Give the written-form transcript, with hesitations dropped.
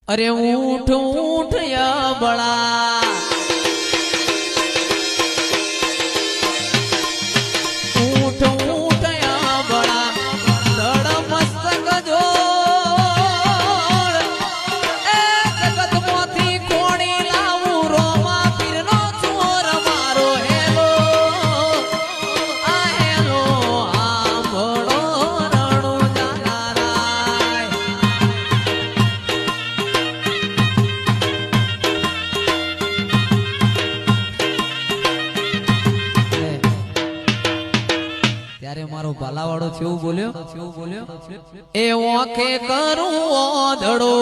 अरे ऊठ ऊठ या बड़ा ऊठ ऊठ या बड़ा धड़ मस्तक जोड़ ए जगत मोती कोणी लावू रोमा पीरनो चोर मारो हेलो आ हेलो आंबळो रणो जानाराय ત્યારે મારો ભાલાવાળો છેવું બોલ્યો એ ઓખે કરું ઓધડો